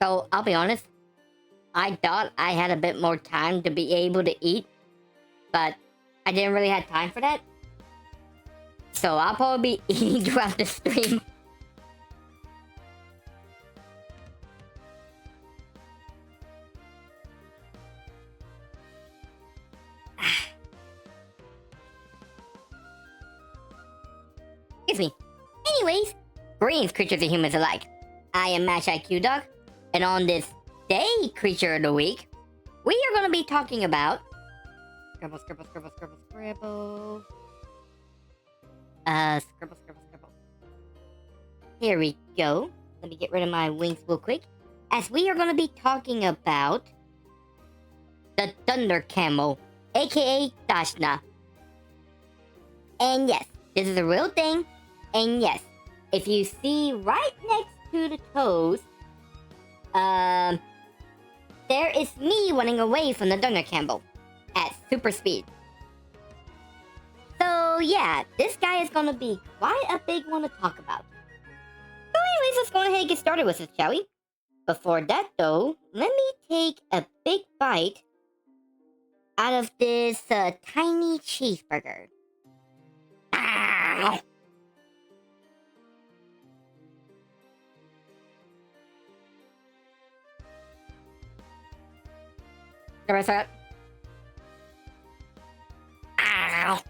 So, I'll be honest, I thought I had a bit more time to be able to eat, but I didn't really have time for that. So, I'll probably be eating throughout the stream. Excuse me. Anyways, greetings, creatures and humans alike. I am MagiQDog, and on this day creature of the week, we are going to be talking about scribble. Scribble. Here we go. Let me get rid of my wings real quick. As we are going to be talking about the Thunder Camel, aka Dajna. And yes, this is a real thing. And yes, if you see right next to the toes, there is me running away from the Thunder Camel at super speed. So yeah, this guy is gonna be quite a big one to talk about. So anyways, let's go ahead and get started with this, shall we? Before that though, let me take a big bite out of this tiny cheeseburger. Ah! What's that? Ow!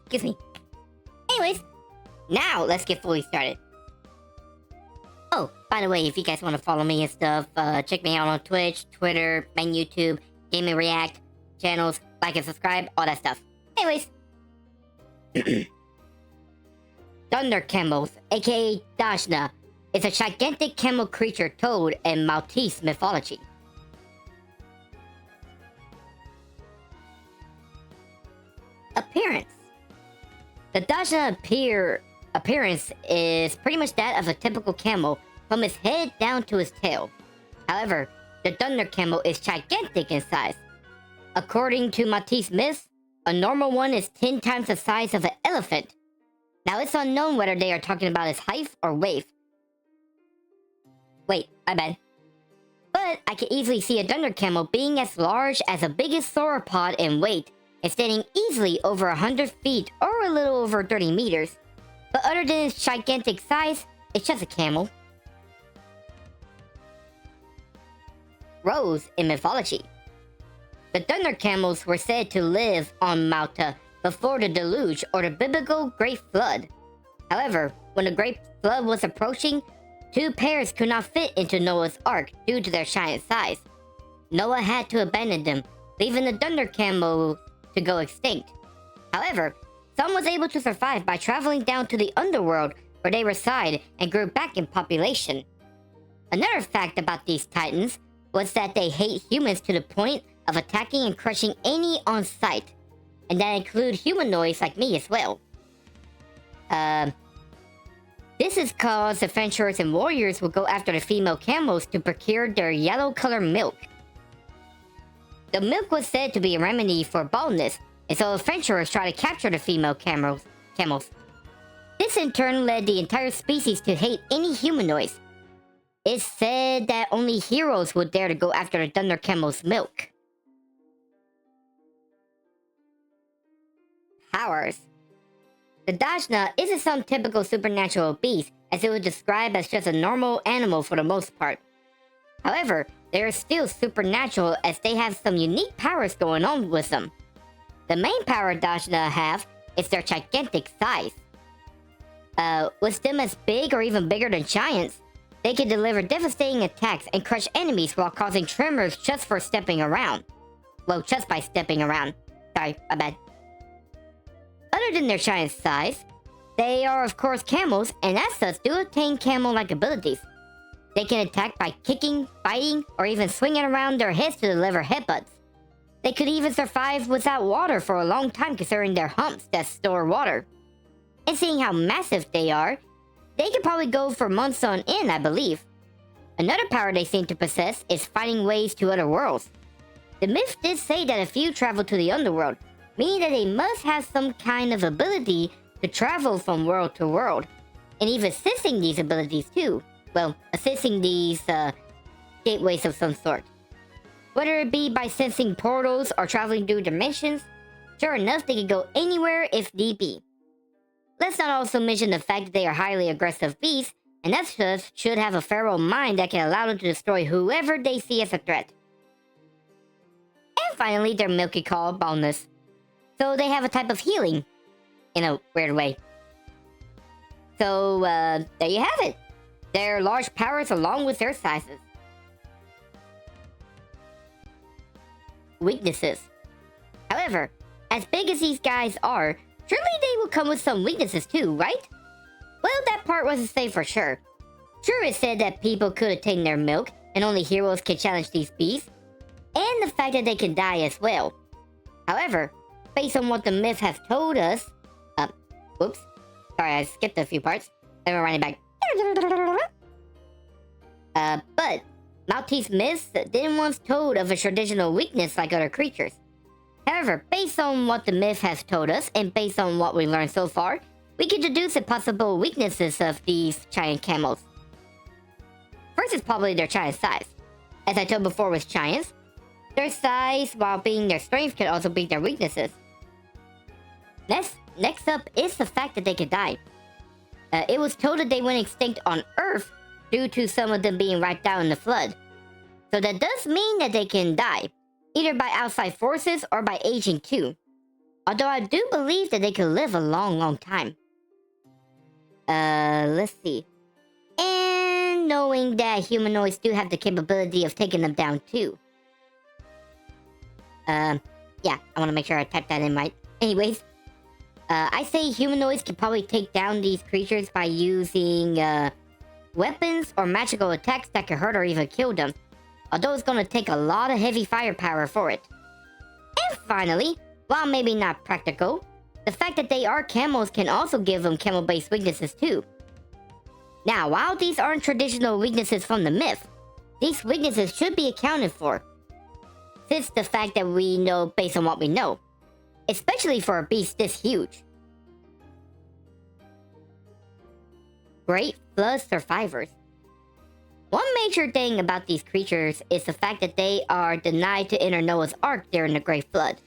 Excuse me. Anyways, now let's get fully started. Oh, by the way, if you guys want to follow me and stuff, check me out on Twitch, Twitter, and YouTube, Gaming React, channels, like and subscribe, all that stuff. Anyways. Thunder Camels, aka Dajna, is a gigantic camel creature toad in Maltese mythology. Appearance. The Dajna appearance is pretty much that of a typical camel from its head down to its tail. However, the Thunder Camel is gigantic in size. According to Maltese myths, a normal one is 10 times the size of an elephant. Now it's unknown whether they are talking about its height or weight. Wait, my bad. But I can easily see a Thunder Camel being as large as a biggest sauropod in weight and standing easily over 100 feet or a little over 30 meters. But other than its gigantic size, it's just a camel. Roles in mythology. The Thunder Camels were said to live on Malta before the Deluge or the biblical Great Flood. However, when the Great Flood was approaching, two pairs could not fit into Noah's Ark due to their giant size. Noah had to abandon them, leaving the Thunder Camel to go extinct. However, some was able to survive by traveling down to the underworld where they reside and grew back in population. Another fact about these titans was that they hate humans to the point of attacking and crushing any on sight, and that include humanoids like me as well. This is cause adventurers and warriors will go after the female camels to procure their yellow color milk. The milk was said to be a remedy for baldness, and so adventurers try to capture the female camels. This in turn led the entire species to hate any humanoids. It's said that only heroes would dare to go after the Thunder Camel's milk. Powers. The Dajna isn't some typical supernatural beast, as it would describe as just a normal animal for the most part. However, they are still supernatural as they have some unique powers going on with them. The main power Dajna have is their gigantic size. With them as big or even bigger than giants, they can deliver devastating attacks and crush enemies while causing tremors just for stepping around. Well, just by stepping around. Sorry, my bad. Other than their giant size, they are of course camels, and as such do attain camel-like abilities. They can attack by kicking, biting, or even swinging around their heads to deliver headbutts. They could even survive without water for a long time considering their humps that store water. And seeing how massive they are, they could probably go for months on end, I believe. Another power they seem to possess is finding ways to other worlds. The myth did say that a few travel to the underworld, meaning that they must have some kind of ability to travel from world to world, and even assisting these abilities too. Well, assisting these gateways of some sort. Whether it be by sensing portals or traveling through dimensions, sure enough they can go anywhere if need be. Let's not also mention the fact that they are highly aggressive beasts, and that should have a feral mind that can allow them to destroy whoever they see as a threat. And finally, their milky call bonus. So they have a type of healing, in a weird way. So, there you have it. Their large powers along with their sizes. Weaknesses. However, as big as these guys are, surely they will come with some weaknesses too, right? Well, that part wasn't safe for sure. Sure, it said that people could attain their milk, and only heroes can challenge these beasts, and the fact that they can die as well. However, based on what the myth has told us... whoops. Sorry, I skipped a few parts. Then we're running back. But Maltese myths didn't once told of a traditional weakness like other creatures. However, based on what the myth has told us, and based on what we learned so far, we can deduce the possible weaknesses of these giant camels. First is probably their giant size. As I told before with giants, their size, while being their strength, can also be their weaknesses. Next up is the fact that they can die. It was told that they went extinct on Earth due to some of them being wiped out in the flood. So that does mean that they can die, either by outside forces or by aging too. Although I do believe that they could live a long time. Let's see. And knowing that humanoids do have the capability of taking them down too. Yeah, I want to make sure I typed that in right. Anyways, I say humanoids can probably take down these creatures by using weapons or magical attacks that can hurt or even kill them. Although it's gonna take a lot of heavy firepower for it. And finally, while maybe not practical, the fact that they are camels can also give them camel-based weaknesses too. Now, while these aren't traditional weaknesses from the myth, these weaknesses should be accounted for. Since the fact that we know based on what we know. Especially for a beast this huge. Great Flood survivors. One major thing about these creatures is the fact that they are denied to enter Noah's Ark during the Great Flood.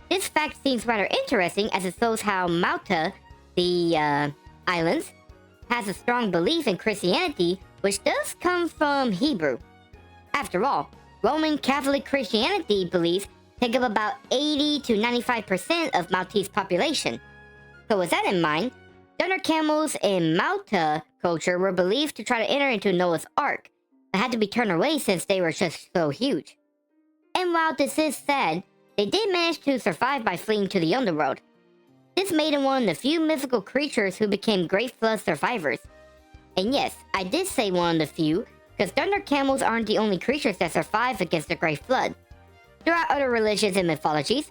This fact seems rather interesting as it shows how Malta, the islands, has a strong belief in Christianity, which does come from Hebrew. After all, Roman Catholic Christianity beliefs take up about 80 to 95% of Maltese population. So with that in mind, Thunder Camels in Malta culture were believed to try to enter into Noah's Ark, but had to be turned away since they were just so huge. And while this is sad, they did manage to survive by fleeing to the underworld. This made them one of the few mythical creatures who became Great Flood survivors. And yes, I did say one of the few, because Thunder Camels aren't the only creatures that survive against the Great Flood. Throughout other religions and mythologies,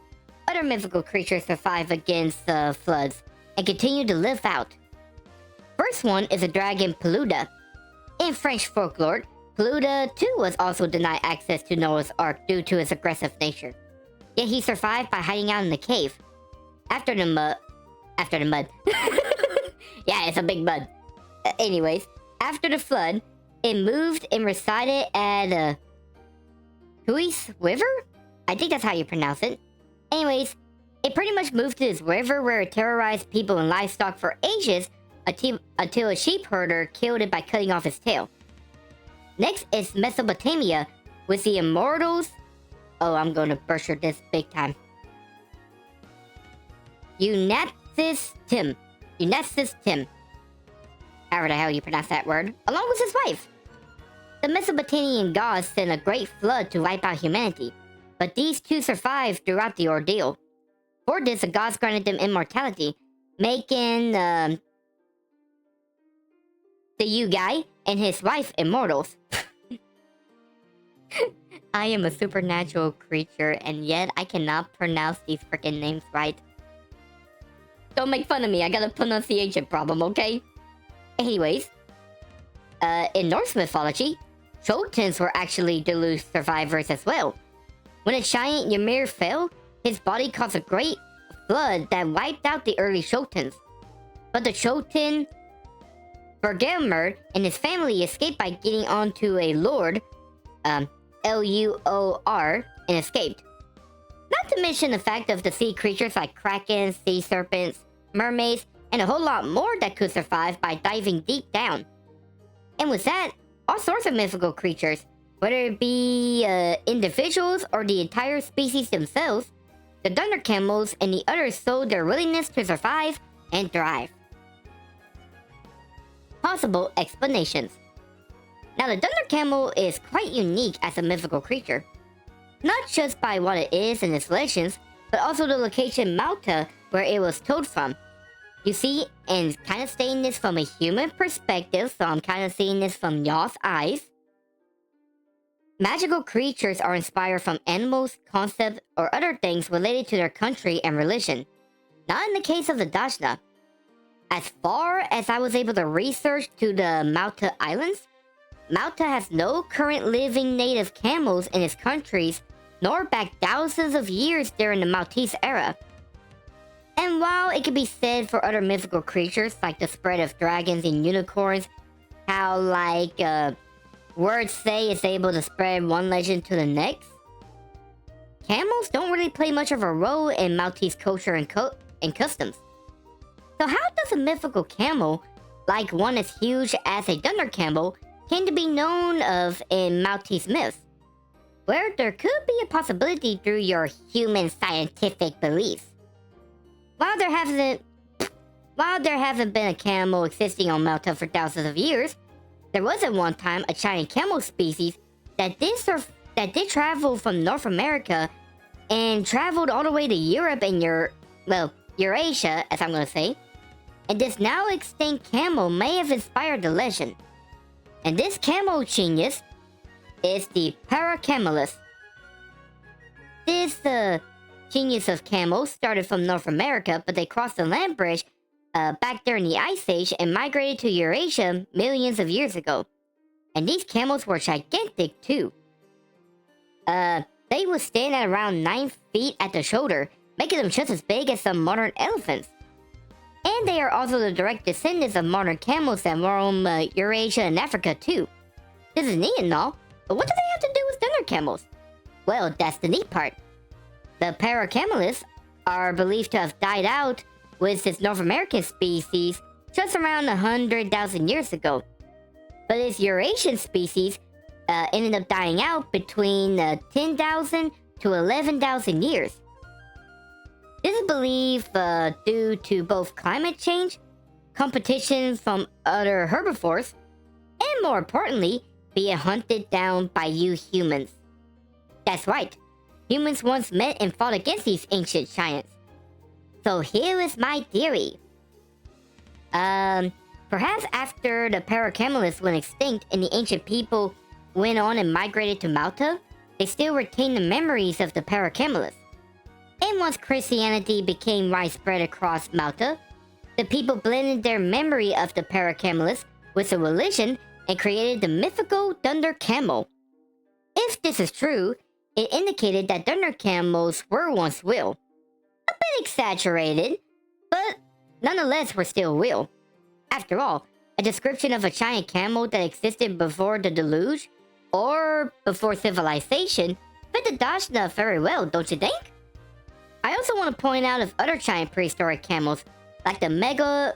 other mythical creatures survive against floods and continue to live out. First one is a dragon Peluda. In French folklore, Peluda too was also denied access to Noah's Ark due to his aggressive nature. Yet he survived by hiding out in the cave. After the mud. Yeah, it's a big mud. Anyways, after the flood, it moved and resided at Huis River? I think that's how you pronounce it. Anyways, it pretty much moved to this river where it terrorized people and livestock for ages until a sheep herder killed it by cutting off its tail. Next is Mesopotamia with the immortals. Oh, I'm gonna butcher this big time. Utnapishtim. However the hell you pronounce that word, along with his wife. The Mesopotamian gods sent a great flood to wipe out humanity, but these two survived throughout the ordeal. For this, the gods granted them immortality, making the guy and his wife immortals. I am a supernatural creature, and yet I cannot pronounce these freaking names right. Don't make fun of me, I got a pronunciation problem, okay? Anyways, in Norse mythology, Jotunns were actually Deluge survivors as well. When a giant Ymir fell, his body caused a great flood that wiped out the early Jotunns. But the Jotun Bergelmir and his family escaped by getting onto a Lord, L-U-O-R, and escaped. Not to mention the fact of the sea creatures like Krakens, sea serpents, mermaids, and a whole lot more that could survive by diving deep down. And with that, all sorts of mythical creatures, whether it be individuals or the entire species themselves, the Thunder Camels and the others showed their willingness to survive and thrive. Possible explanations. Now, the Thunder Camel is quite unique as a mythical creature. Not just by what it is and its legends, but also the location Malta where it was told from. You see, and kind of saying this from a human perspective, so I'm kind of seeing this from y'all's eyes. Magical creatures are inspired from animals, concepts, or other things related to their country and religion. Not in the case of the Dajna. As far as I was able to research to the Malta Islands, Malta has no current living native camels in its countries, nor back thousands of years during the Maltese era. And while it can be said for other mythical creatures like the spread of dragons and unicorns, how words say it's able to spread one legend to the next, camels don't really play much of a role in Maltese culture and customs. So how does a mythical camel, like one as huge as a Thunder Camel, came to be known of in Maltese myths? Where there could be a possibility through your human scientific beliefs. While there hasn't been a camel existing on Malta for thousands of years, there was at one time a giant camel species that did travel from North America and traveled all the way to Europe and Eurasia, as I'm going to say. And this now extinct camel may have inspired the legend. And this camel genius is the Paracamelus. This genius of camels started from North America, but they crossed the land bridge back during the Ice Age and migrated to Eurasia millions of years ago. And these camels were gigantic too. They would stand at around 9 feet at the shoulder, making them just as big as some modern elephants. And they are also the direct descendants of modern camels that roam Eurasia and Africa too. This is neat and all, but what do they have to do with Thunder Camels? Well, that's the neat part. The Paracamelus are believed to have died out with its North American species just around 100,000 years ago. But its Eurasian species ended up dying out between 10,000 to 11,000 years. This is believed due to both climate change, competition from other herbivores, and more importantly, being hunted down by you humans. That's right. Humans once met and fought against these ancient giants. So here is my theory. Perhaps after the Paracamelus went extinct and the ancient people went on and migrated to Malta, they still retain the memories of the Paracamelus. And once Christianity became widespread across Malta, the people blended their memory of the Paracamelus with the religion and created the mythical Thunder Camel. If this is true, it indicated that Thunder Camels were once real. A bit exaggerated, but nonetheless were still real. After all, a description of a giant camel that existed before the Deluge, or before civilization, fit the Dajna very well, don't you think? I also want to point out of other giant prehistoric camels, like the Mega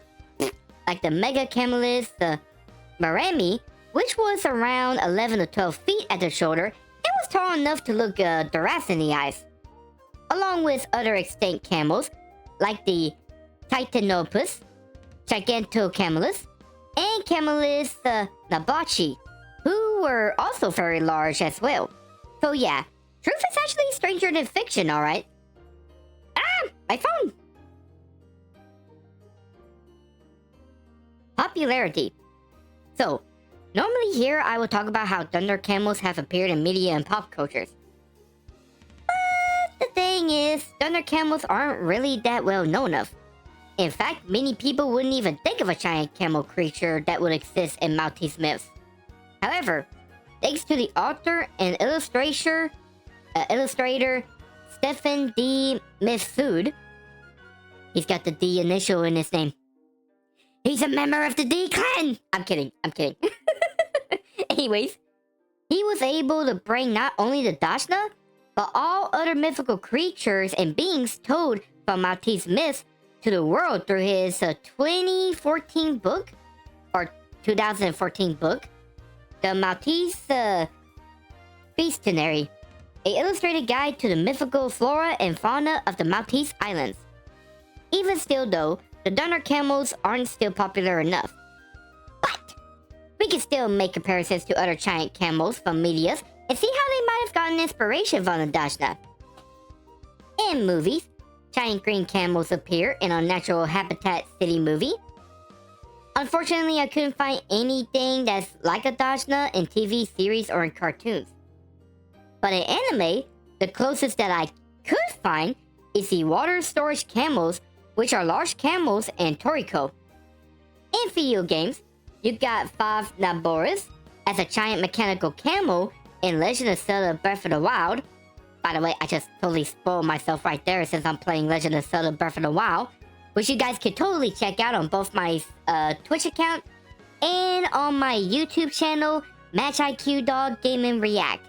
Camelus, the Mermaids, which was around 11 to 12 feet at the shoulder, and was tall enough to look Duras in the eyes. Along with other extinct camels, like the Titanopus, Gigantic Camel, and Camelus Nabachi, who were also very large as well. So yeah, truth is actually stranger than fiction, alright? Ah! My phone! Popularity. So, normally here I will talk about how Thunder Camels have appeared in media and pop cultures. But the thing is, Thunder Camels aren't really that well known of. In fact, many people wouldn't even think of a giant camel creature that would exist in Maltese myths. However, thanks to the author and illustrator Stephen D. Mifsud, he's got the D initial in his name. He's a member of the D clan! I'm kidding. Anyways, he was able to bring not only the Dajna, but all other mythical creatures and beings told from Maltese myths to the world through his 2014 book, or 2014 book, The Maltese Bestiary, an illustrated guide to the mythical flora and fauna of the Maltese Islands. Even still though, the Thunder Camels aren't still popular enough. But we can still make comparisons to other giant camels from media and see how they might have gotten inspiration from the Dajna. In movies, giant green camels appear in Unnatural Habitat City movie. Unfortunately, I couldn't find anything that's like a Dajna in TV series or in cartoons. But in anime, the closest that I could find is the water storage camels, which are large camels in Toriko. In video games, you got Five Naboris as a giant mechanical camel in Legend of Zelda Breath of the Wild. By the way, I just totally spoiled myself right there since I'm playing Legend of Zelda Breath of the Wild, which you guys can totally check out on both my Twitch account and on my YouTube channel, MagiQDog Gaming React.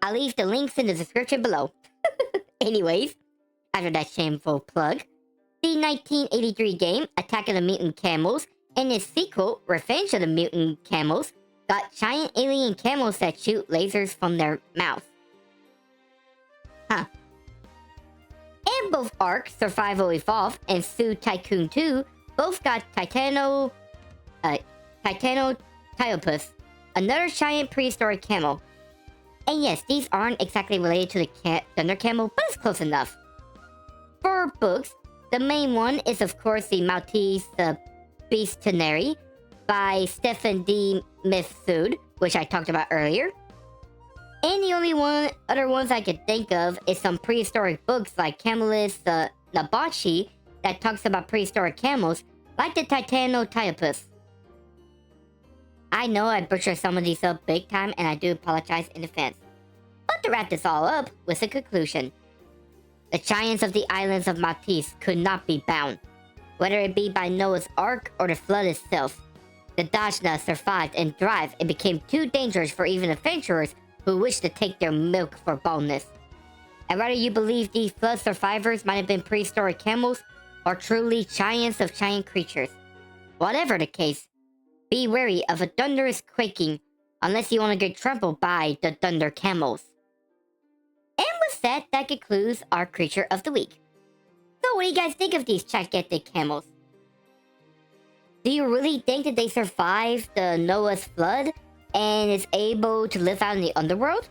I'll leave the links in the description below. Anyways, after that shameful plug, the 1983 game Attack of the Mutant Camels and its sequel, Revenge of the Mutant Camels, got giant alien camels that shoot lasers from their mouths. And both Ark, Survival Evolved, and Zoo Tycoon 2 both got Titanotyopus, another giant prehistoric camel. And yes, these aren't exactly related to the Thunder Camel, but it's close enough. For books, the main one is of course the Maltese Bestiary by Stephen D. Mifsud, which I talked about earlier. And the only other ones I could think of is some prehistoric books like Camelis Nabachi that talks about prehistoric camels, like the Titanotyopus. I know I butchered some of these up big time, and I do apologize in advance. But to wrap this all up with a conclusion. The giants of the islands of Maltese could not be bound, whether it be by Noah's Ark or the flood itself. The Dajna survived and thrived and became too dangerous for even adventurers who wished to take their milk for boldness. And whether you believe these flood survivors might have been prehistoric camels or truly giants of giant creatures. Whatever the case, be wary of a thunderous quaking unless you want to get trampled by the Thunder Camels. And with that concludes our creature of the week. So what do you guys think of these gigantic camels? Do you really think that they survived the Noah's flood and is able to live out in the underworld?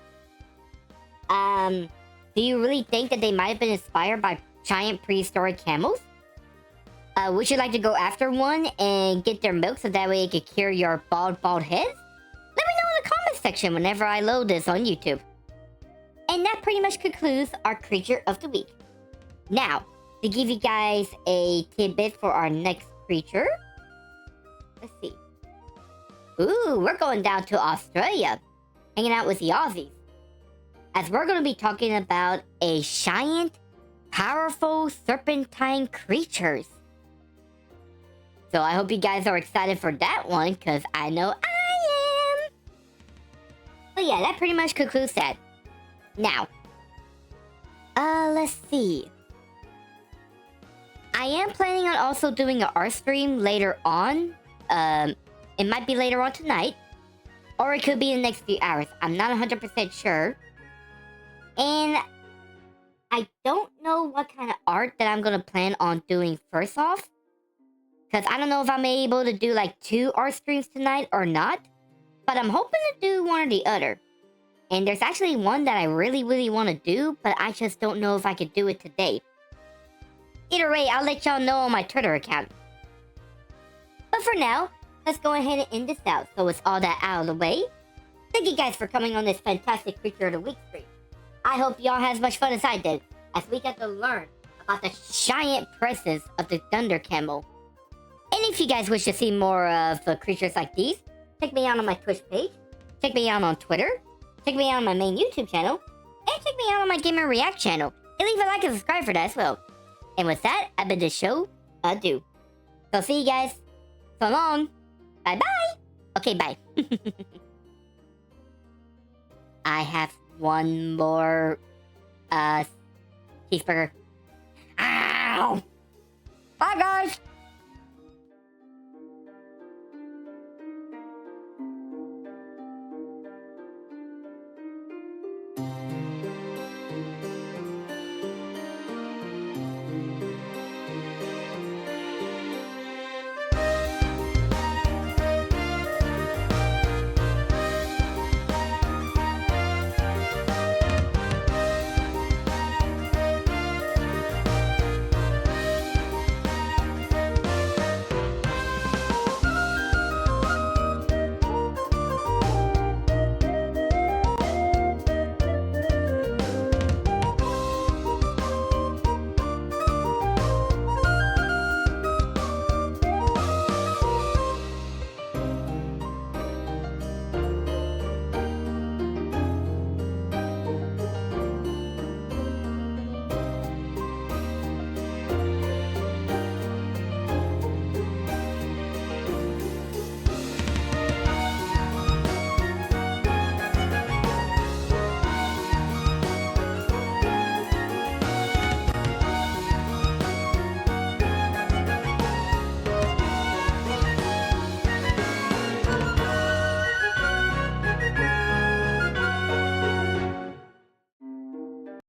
Do you really think that they might have been inspired by giant prehistoric camels? Would you like to go after one and get their milk so that way it could cure your bald heads? Let me know in the comment section whenever I load this on YouTube. And that pretty much concludes our creature of the week. Now, to give you guys a tidbit for our next creature. Let's see. Ooh, we're going down to Australia, hanging out with the Aussies. As we're going to be talking about a giant, powerful serpentine creatures. So I hope you guys are excited for that one, because I know I am. But yeah, that pretty much concludes that. Now, let's see. I am planning on also doing an art stream later on. It might be later on tonight, or it could be in the next few hours. I'm not 100% sure. And I don't know what kind of art that I'm going to plan on doing first off. Because I don't know if I'm able to do like 2 art streams tonight or not. But I'm hoping to do one or the other. And there's actually one that I really want to do, but I just don't know if I could do it today. Either way, I'll let y'all know on my Twitter account. But for now, let's go ahead and end this out. So it's all that out of the way. Thank you guys for coming on this fantastic Creature of the Week stream. I hope y'all had as much fun as I did, as we got to learn about the giant presses of the Thunder Camel. And if you guys wish to see more of creatures like these, check me out on my Twitch page, check me out on Twitter, check me out on my main YouTube channel, and check me out on my Gamer React channel. And leave a like and subscribe for that as well. And with that, I bid the show adieu. So see you guys. So long. Bye bye. Okay, bye. I have one more cheeseburger. Ow! Bye guys.